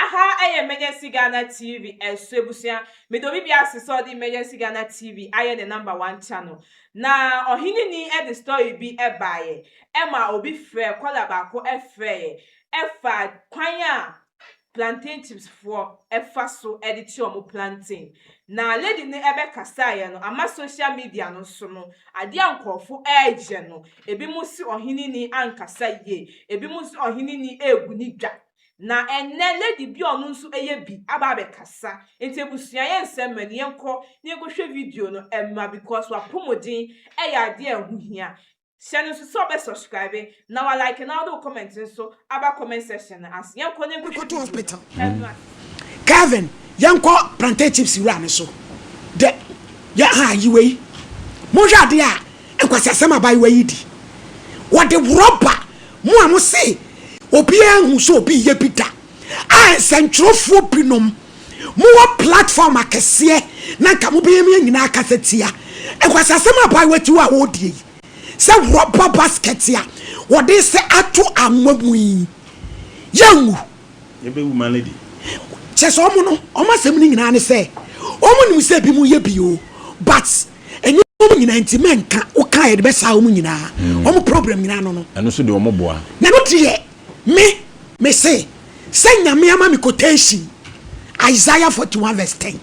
aha aye emergency Ghana TV esuebusia me do bibia asese the emergency Ghana TV aye the #1 channel na OHENENI the story bi ebaye ema obi frɛ kwala baako efrɛ efa kwan a plantain chips for efa so edit omo plantain na lady ne ebe kasaye no ama social media no so no ade ankofo eje no ebi mu si OHENENI ankasa ye ebi mu si OHENENI egu ni dwa na enne lady bi onu nso eye bi aba be kasa enti ebusua ye nsem mani yenko ne hwe video no emma because wa pomodin eya ade ehuhia share so be subscribe na wa like na do comment so aba comment section as yenko ne hwe to hospital Kevin yanko plantain chips run so de ya ha yiwe mo hwa de a enkwasi asema ba yiwe yidi what the rubber mo am say obi ehun so obi ye bida a sentrofo binom mo platform akese na nka mo be yemi nyina akasetia enkwasi asema ba yiwe ti wa odie se rubber basket ya what they say ato amwamu yangu yebe woman lady cheso omo no omo sem ni nyina ne se omo nim se bi mu ye bio but enyo omo nyina ntimenka o ka ye de be sa omo nyina omo problem nyina no eno so de omo boa na no tie me say nyame ama me quotation Isaiah 41:10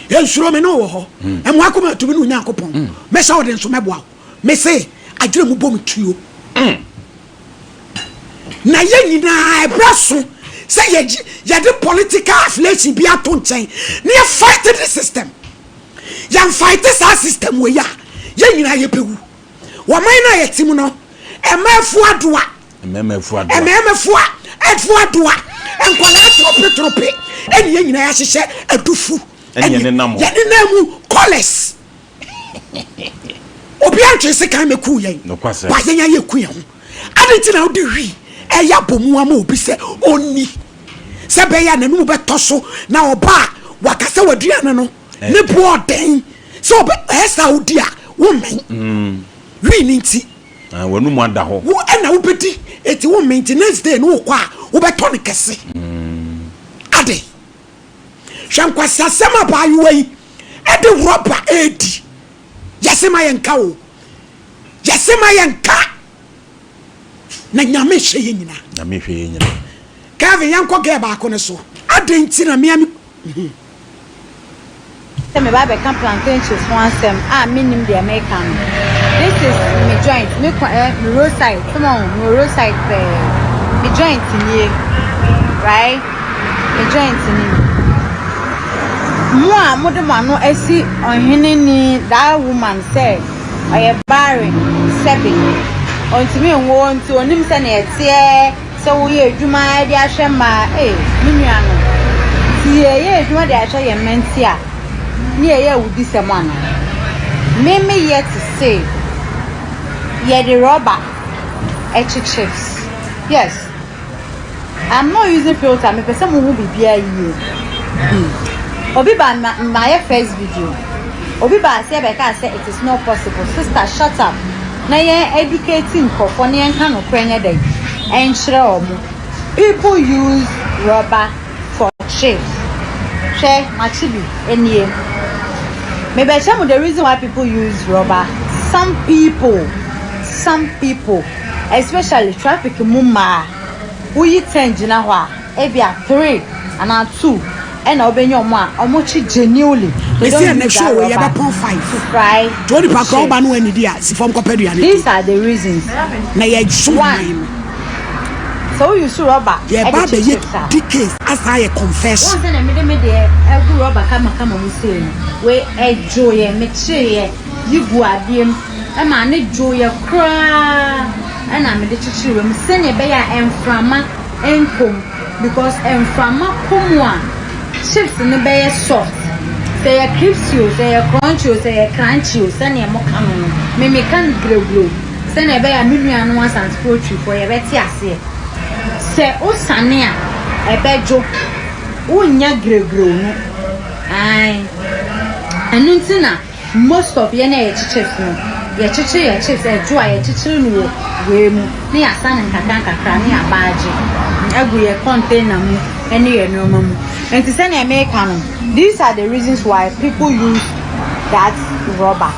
ensuro me no wo ho emo akoma to bi no nyankopon me sa ode nso meboa me say adwere mu bom tuo na ye nyina ebraso say ye the political affiliation bi ato nchen na ye fight the system yan fight this system we ya ye nyina ye pewu wo man na ye tim no emefu adoa enkwala trope eni ye nyina ya hihye adufu eni ne namo ye ne namu collars obi antwe se kan meku yen no kwase ba yen ye ku yen adenti na odi hwi eya bomu ama obi se oni se be ya nanu be toso na oba wakase waduane no ne boden se obi esa odi a wo men hwi ni nti wonu mu ada ho wo na wo bedi eti wo maintenance day no kwa wo beto ne kese ade hwankwasi asema ba yiwe ede rubber edi yasema yenka wo yasema yenka na nyame hwe yenyina Kevin yanko ge ba ko ne so adenti na miami me ba be kan plantain chips one sem minim the American. This is me joint me roadside come on me roadside me joint ni right me joint ni mo mo de mano esi OHENENI that woman say I barren sebi ontimi nwo nti onim se na etie se wo ye adwuma de ahwe ma me nua no ti ye adwuma de ahwe ye menti a ni ye wudi se mo ana me yet to say ye the rubber chips yes I'm not using filter me person mo hu bibia yi obi ba my first video obi ba say be ka say it is not possible sister shut up na ye educating kofo na enka no kwenya dai enchire omo people use rubber for chips she machibi enie maybe the reason why people use rubber some people especially traffic mumma we change na ho e bia 3 and 2 and obenyo mo a omochi genuinely they don't make sure we have 0.5 fry 20 pack o ba no ani dia si form kopeduane these are the reasons na ye one so you should rubber yeah ba be ye decades as I confess one say me dey egu rubber kama mu say we ejo ye me chie yigu adiem e ma ne jo ye kra e na me de chichire me say ne be ya enframa enkom because enframa komwa chips ne be ye soft say ye crispy say ye crunchy say ne mo kan no me kan gregro say ne be ya me nua no asant poetry for ye beti ase se o sane a ebejo unya gregro no ai anuntina most of ye na ye chips no ye chips ejo a ye chichiri no we mu ne asane nkaka ne abaje agu ye container mu any normal. And to send American, these are the reasons why people use that rubber.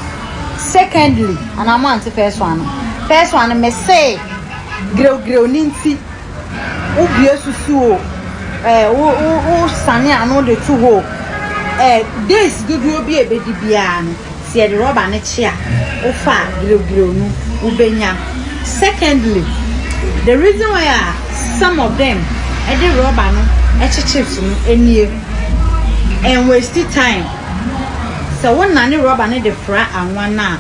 Secondly, and I'm on the first one. First one, I may say, grow ninti, ubiosusu, sani ano the two ho. This good will be a baby bian. See the rubber and a chair, ofa, grow no, ubenya. Secondly, the reason why some of them at the rubber no, chips and waste time. So one nanny rubber need the fry and one now.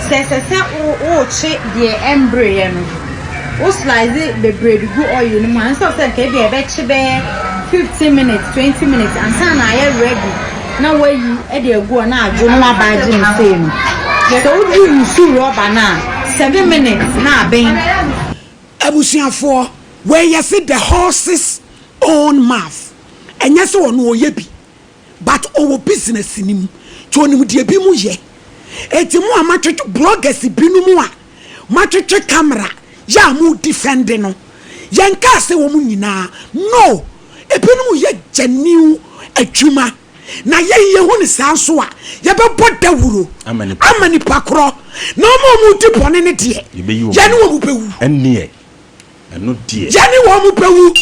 Says check the embryo. O slice it the bread go oil in man. So say be a batch 15 minutes, 20 minutes, and son I ready. Now where you go now, do not buy the same. So you see rubber now 7 minutes now being Abusian for where you see the horse's own mouth. And yes, one no yebi, but our business in him. Tony with the bimu ye. Etimu a matric bloggers binumua, matric camera, ya mu defending no. Yanka se womunina, no, a binu ye genuine a juma. Na ye huni sansua, yaba bot the wuru, amani pakro, no more muti ponenity, Janu mupewu, and near, and not dear. Janu mupewu.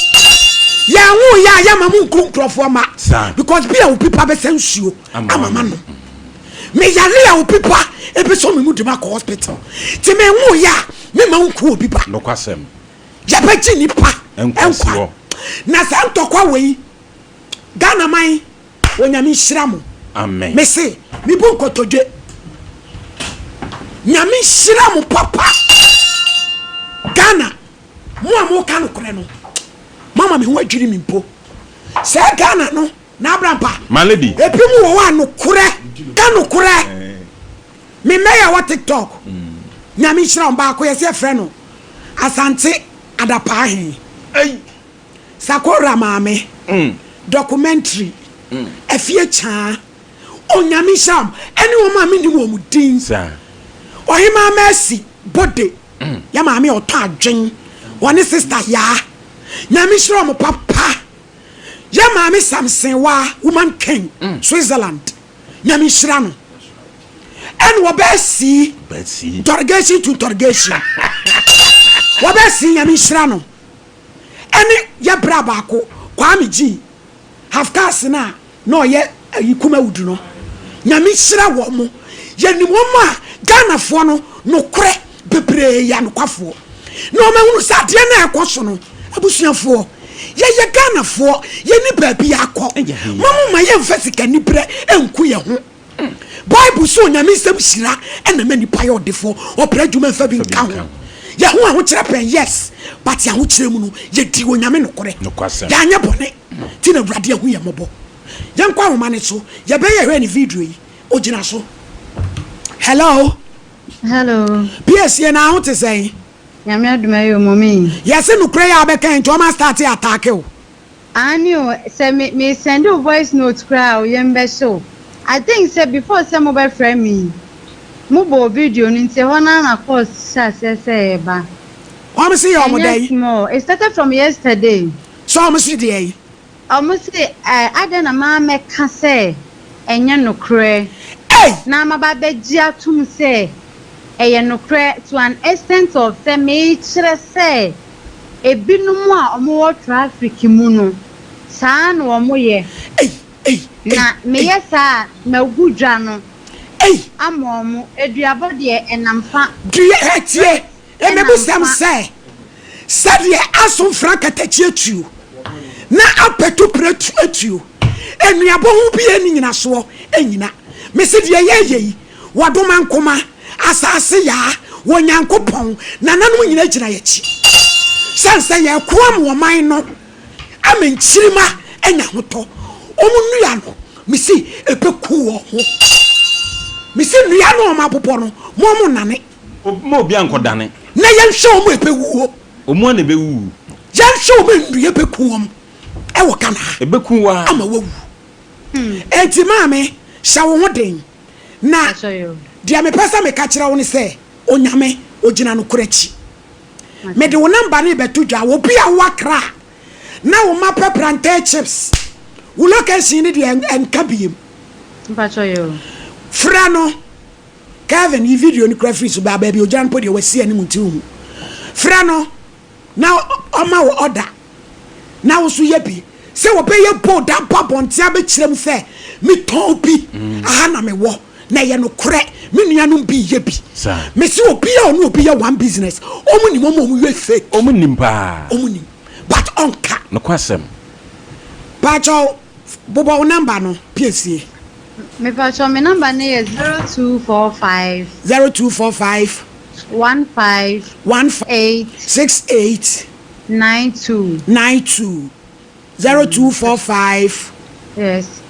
Ya mamu kunkrofoma because be a people be sense you amamano me yale a people e be so me mu de makọ hospital ti me hu ya me ma nku obi ba no kwasem ya ba ji nipa enkwa na sa ntokwa we Ghana man onyame hira mo amen me say me bu nkotodwe nyame hira mo papa Ghana mo amoka no kore no mama me ho adwiri mi mpo se Ghana no na abrampa my lady epimu wo wa no kure ka no kure me meya wa TikTok nyame hira on ba ko yesi frɛ no asante adapa he sakora mame documentary afie cha onyame hira ene wo ma me ni wo mudin sir ohima mercy body ya mame oto adwen one sister ya nyame hira mo papa ya mame Samson wa woman king Switzerland nyame hira no and wabesi interrogation to interrogation wabesi nyame hira no ene ya bra baako Kwame G half cast na no ye yikuma wudu no nyame hira wo mo yani wo ma Ghana fo no kore bebre ya no kwafo no ma hunu sade na ekoso no abusuafo ye Ghana fo ye ni baabi akọ mamu ma ye mfasika ni bre enku ye ho Bible so nyame sem hira ena mani pa ye odefo opra dwuma mfa bi nka ho ye ho aho kire pen yes but ye ho kire mu no ye di wo nyame no kore ya anya bone ti na brade ho ye mobo ye nkwa ho mane so ye be ye hwe ni video yi ogina so hello PS ye na ho te say Yami aduma yo mommy. Yes, no pray abeka nti o ma start attack o. Ani o say me send you voice note cry o yembe so. I think say before say mobile friend me. Mo bo video ni nti ho na course say ba. How see your day? It started from yesterday. So how see dey? Almost say na ma meka say enye no kre. Hey, na ma ba beji atum say no credit to an extent of the major say a binuma or more traffic muno. San or moye. Na me yes, no good jano. I'm a diabody and I'm fat. Do you hate ye? And maybe some say, said ye asom frank at you. Na apetu pret at you. And we are both be any in a so, and you know, Mrs. Ye, what do man come? Asase ya wonyankopon na nanu nyina gina yachi sansa ya kwam wo man no amenchirima enya hoto omunua no misi epeku wo ho misi nua no mapopo no mo nane mo obi ankodane na yenhwe o mo epewu omo na bewu yenhwe o mo nua epeku wo e wo kana ebeku wa ama wawu enti maame sha wo hoden na dia me pesa me ka kire wo ne se onyame ogina no korachi me de wo number ne beto dwa wo bia wakra na wo mapa plantain chips wo location ni de enka biem mpacho yo fra no Kevin yi video ni craft so ba bi ojan po de wasi ani muti hu fra no na oma wo order na wo so ye bi se wo be ye bo da babonti abekirem se mi ton bi aha na me wo na ye no kre me nuanom bi ye bi me se obi a ono obi ye one business omu ni momo mu ye fake omu nim pa omu ni but onka no kwasem pacho bobo number no piesie me pacho me number ne is 0245 15 68 92 0245 yes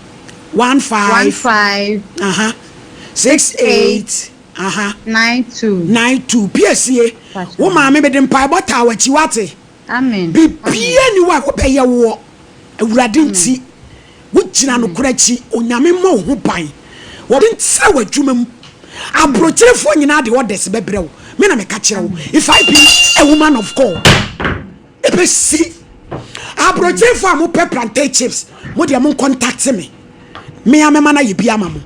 15 68 92 piesie wo ma me de mpa bota wachi wate amen bibie ni wa ko be ye wo awurade nti wo gina no korachi onyame ma wo ho ban wo bi ntra wadwuma mu abrochirefo nyina de orders bebrew me na me ka kire wo if I be a woman of God ebe si abrochirefo am pe plantain chips mo de am contact me amema na ye bia mamo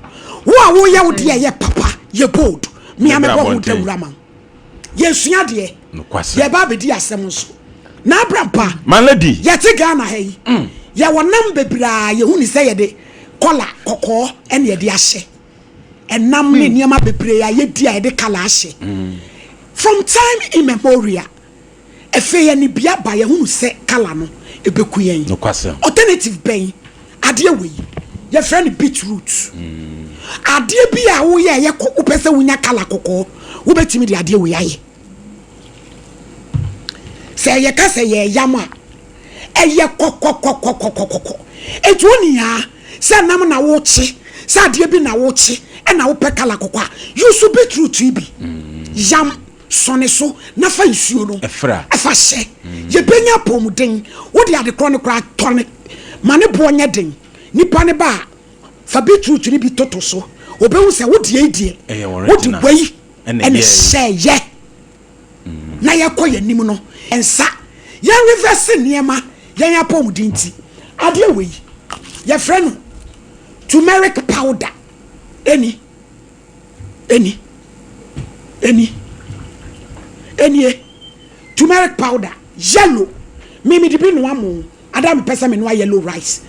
wo a wo ye wo de ye papa ye bold me ameba wo de wurama ye sua de ye ba be di asem so na abrampa man lady ye ti Ghana hey ye wonam bebra ye hu ni say ye de kola kokko ene ye de ahye enam ne niam bebre ya ye di ye de kala ahye from time immemorial efe ye ni bia ba ye hu se kala no ebeku yen no kwasem alternative ben ade we ye friend beetroot ade bia wo ye ko upese wunya kala kokko wo betimi de ade we aye se ye ka se ye yama eye kokokokokokoko etuoni ya se nam na wo chi se ade bi na wo chi e na wo pe kala kokko you so beetroot ibi yam sone so na fa nsuo no efra afa hye ye benya pomuden wo de ade kro ne kra tone mane bo nya den nipa ne ba fa beetroot ni bi toto so obehu se wo de edie wo de wei ene hye na ye koye nim no ensa ye reverse niema ye nya pomuden ti ade wei ye frɛ no turmeric powder eni turmeric powder yellow mimi di bi no amu adam pesa me no yellow rice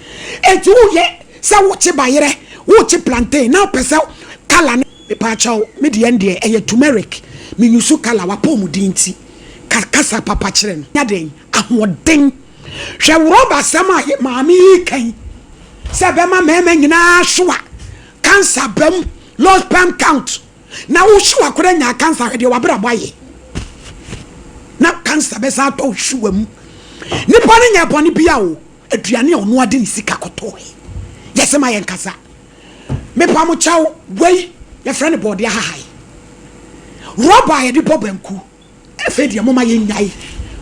etu ye se wo chi bayere wo chi plantain na pesa kala ne pa chaw me de ende eye turmeric me nyusu kala wa pomuden ti kasa papa kire no nya den ahoden hwe roba sama maami kan se be ma mema nyina hwa cancer bam low sperm count na wo hwa kora nya cancer de wa bra boye na cancer be sa to hwa mu nipa ne nya boni bia o aduane ono ade ni sika koto yese ma yen kasa me pa mo chaw wei ye friend board ya hahai roba ye di bobanku efe de mo ma ye nyai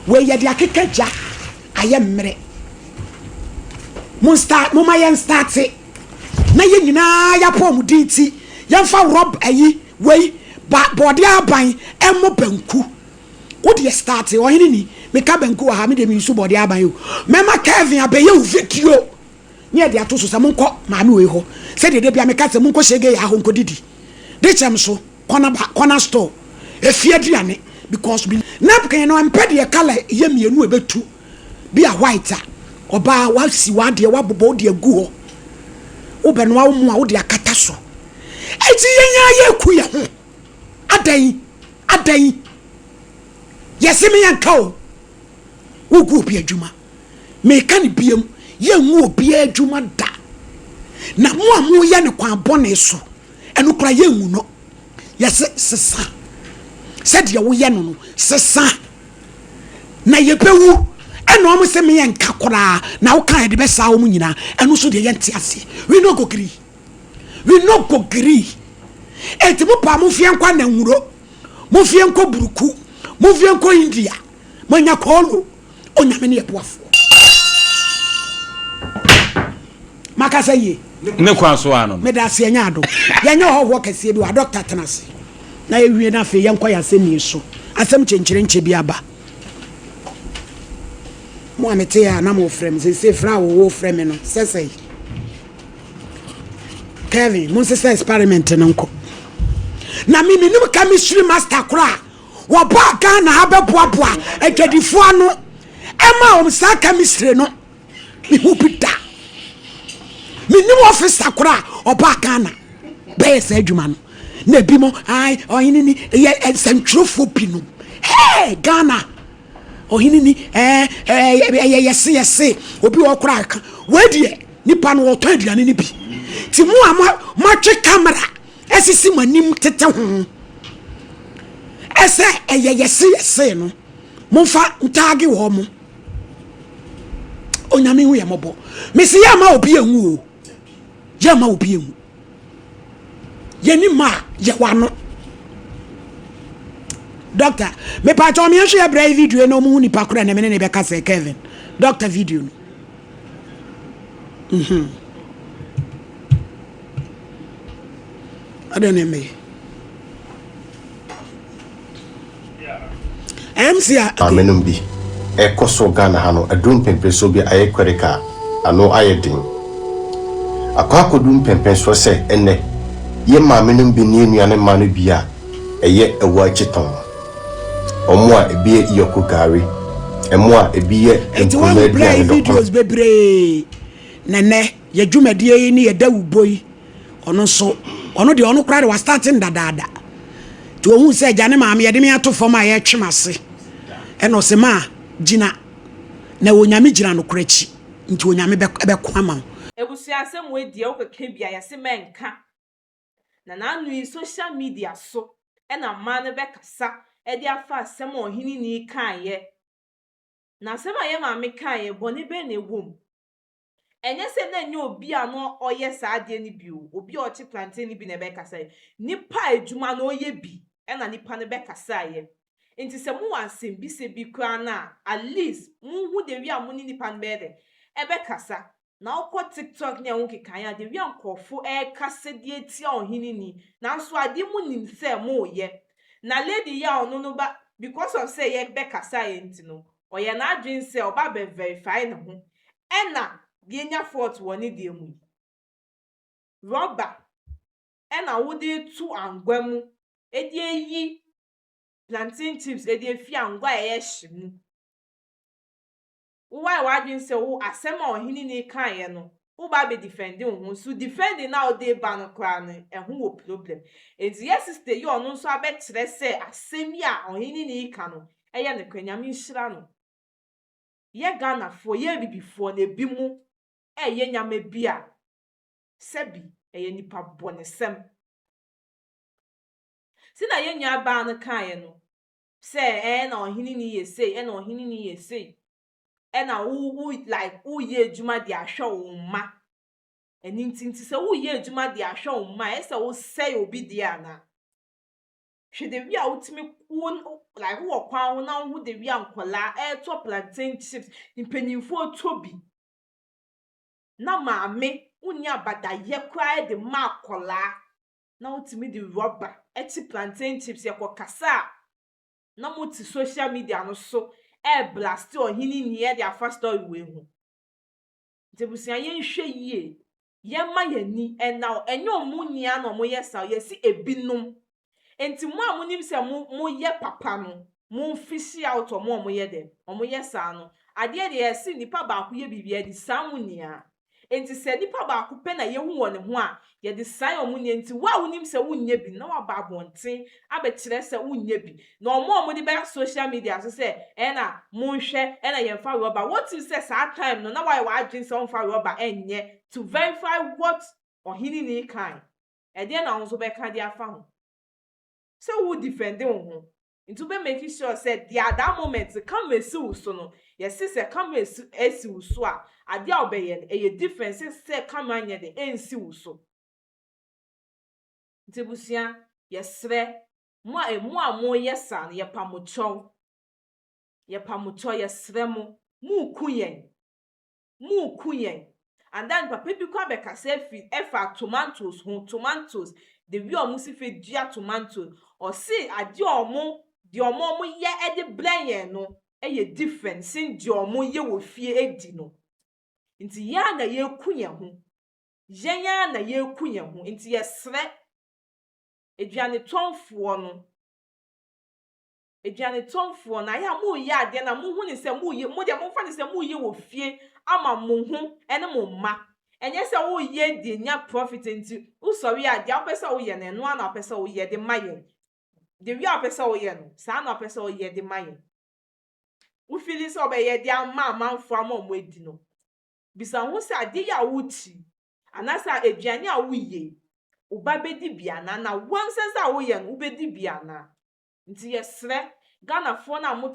wei ye de akekaja aye mmere mo ma yen start na ye nyina ya pom dinti ye fa rob ayi wei ba board ya ban emo banku wo de start OHENENI me ka banku wa ha me de mi su board ya ban yo mema Kevin abeye u video ne de ato so se monko ma me we ho se de bia me ka se monko shege ya ho nkodidi de chem so corner store efie aduane because napkin no empede ye kala ye mienu ebetu bi a white a oba wa si wa de wa bobo de agu ho wo be no wa mu a wo de akata so eti yenya ye ku ye ho adan yesi me yanka o wo gu obi adwuma me ka ne biem ye nwu obi adwuma da na mo amu ye ne kwan bone so enu kra ye nwu no yesi sesa said ye wo ye no sesa na ye pewu eno am se me yanka kora na wo kan de be sa wo nyina enu so de ye nte ase we no go gree enti mo pa mo fie nkwa na nwuro mo fie nko buruku mo fie nko India manya kolo onyame ne eboafo makasa ye ne kwa so ano me da se nya ado ye nya ho kese bi wa doctor tenase na ye wie na fe ye nko ya se ni so asem chenkyere nche bi aba mo amete ya na mo frem se fra wo frem no sesei Kevin mo se experiment no nko na mimi nim chemistry master kura wo ba ga na abeboaboa adwadifo ano ema o sa chemistry no mi hupita minim officer kura oba ga na be se adwuma no na bi mo ai oheneni ye sentrofo bi no hey Ghana oheneni yes obi wo kura aka we die nipa no wo to aduane ni bi ti mu matwe camera esisi manim tete ho ese yes no momfa ntaage wo mo onyame hu ye mobo mesi ya ma obi enwu o ya ma obi enwu ye ni ma ye wano doctor me pa to me hwe brave video no mu hu ni pakura na me ne be ka se Kevin doctor video no I don't know me. MC amenum bi ekoso Ghana ha no adum pempe so bi aye kwereka ano aye din akwakodum pempe so se ene ye ma amenum bi ni enuane ma no bi a eye ewo achiton omo a ebi e yoko gari emo a ebi ye enkume play videos bebre nene ye dwumadie ni ye dawuboyi ono de ono kra de was starting dadada to ohun se jane maame ye de me ato fom a ye twemase eno se ma gina na wonyame gina no krachi nti wonyame be kwama ebusia asem we die okeke bia ya se menka na anu social media so na ma ne be kasa e de afa asem oheneni kan ye na asem aye maame kan ye boni be na ewom enye se na nye obi ano oye saade ni bi obi o chi plantain ni bi na be kasa nipa edwuma na oye bi na nipa ne be kasa ye nti se mu wansem bi se bi kra na at least mu hu de wi amuni nipa ne be de ebe kasa na okọ TikTok ne won kekan ya de wi ankofo kasa de etia oheneni na so ade mu nim se mu ye na lady ya onu no ba because of say ye be kasa ye nti no oye na adwin se oba be verify ne ho ena Genya fort woni de mu rubber ena wode tu angwamu edi eyi plantain chips edi efi angwa ehyimu why wadwin se wo asem a oheneni kan ye no wo ba be defend wo so defend na o de ban kra no ehun wo problem enti yes sister yi onu so abekire se asem ya oheneni kan no eye ne kwanyame nhira no ye Ghana fo ye bibifo na ebimu eye nyame bia sebi eye nipa bonesem sina ye nya ba an kan ye no se na oheneni ye sei na oheneni ye sei na wo like wo ye adwuma de ahwe wo ma eni ntinti se wo ye adwuma de ahwe wo ma ese wo sei obi de ana hwe de wi a wotimi wo like wo kwan wo na wo de wi ankola to plantain chips impanyimfo tobi na maame unya abadaye kwa de makola na wotimi di rubber eti plantain chips yakokasa na muti social media no so blast oheneni ye de afa story we hu debusia ye nhwe yie ye ma yani na enye omunia na omoye sa ye si ebinom enti mu amunim se mu ye papa no mu fish out omoye de omoye sa no ade de ye si nipa ba ko ye bibia di samunia enti se nipa ba ko pe na ye hu woni ho a ye de sai omunia enti wa wonim se wunye bi na wa ba bonten abekire se wunye bi na omo de be social media so se na munhwe na ye fa rubber what you say sa time no na why wa adwin se on fa rubber enye to verify what oheneni kan e de na onso be ka de afa ho so who defend ho into be making sure said the at that moment come esi so no yes say come esi so a ade a obeye e difference say come anya de ensi so ntebusia yesre mo mo yesa no ye pamocho yesre mo mu kuyen and then papa bi kwa be ka say fi efa tomatoes the wi omusi fe dua tomatoes or see ade omo ye e de blend yen no eye different sin di omo ye wo fie edi no nti ya na ye ku ye ho yenya na ye ku ye ho nti ye sre eduane tonfo no eduane tonfo na ya mo ye ade na mo hu ni se mo ye mo de mo fa ni se mo ye wo fie ama mo hu ene mo ma enye se wo ye di nya profit nti usori ade apesa wo ye na eno na apesa wo ye de maye de wi apesa wo ye no sa na apesa wo ye de maye wo feel se obeye de ama amanfo ama mo edi no bisa hu se ade ya wuti anasa eduane a wo ye uba bedi biana na one sense a wo ye no ubedi biana nti yesre Ghana fo na mo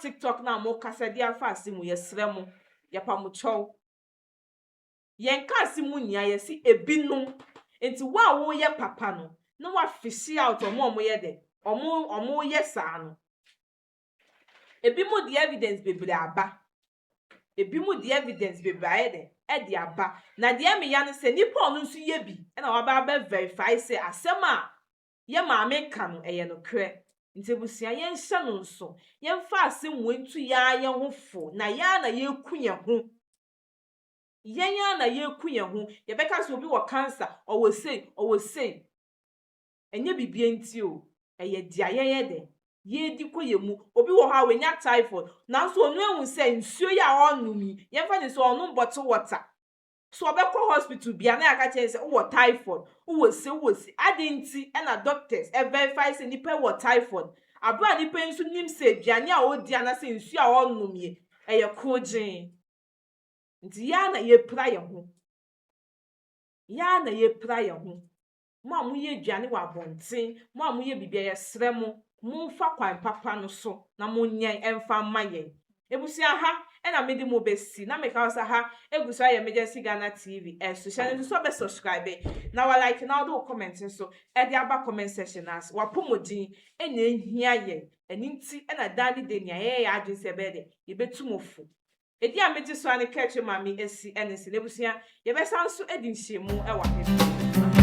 TikTok na mo kasa dia afa asimu yesre mo yepa mo chow yen ka asimu nia yesi ebinum nti wa wo ye papa no na wa fish out omo ye de omo ye sa no ebi mo the evidence bebre aba ebi mo the evidence bebre ayede e di aba na de me ya ne se nipa onu nso ye bi e na wa ba verify se asem a ye maame ka no eye no kre nti busia ye nhye no nso ye mfa asem wentu ya ye ho fo na ya na ye ku ye ho yenya na ye ku ye ho ye beka so obi wo cancer o wo sei enye bibie nti o eye dia ye de ye di koye mu obi wo ha we nya typhoid na so onu ehun se nsuo ya onumi ye mfa ni so onu bottle water so obekọ hospital bia na aka che se wo typhoid wo se adinti e na doctors e verify se nipa wo typhoid abra nipa nsu nim se duane a odi ana se nsuo a onumi eye kojin nti ya na ye pra ye ho mo a mo ye duane wa bonten mo a mo ye bibia ye sre mo fa kwan papa no so na mo nyen emfa maye ebusia ha ena medi mo besi na meka wasa ha eguso aye emergency Ghana TV social so be subscribe na wa like na do comment so e di aba comment section as wa pomodin ena ehia ye eninti ena dani de nia ye ya adwin se be de ye betumofo edi ameti so ani catch mami esi enesi ebusia ye be sanso edi nhyiemu e wa he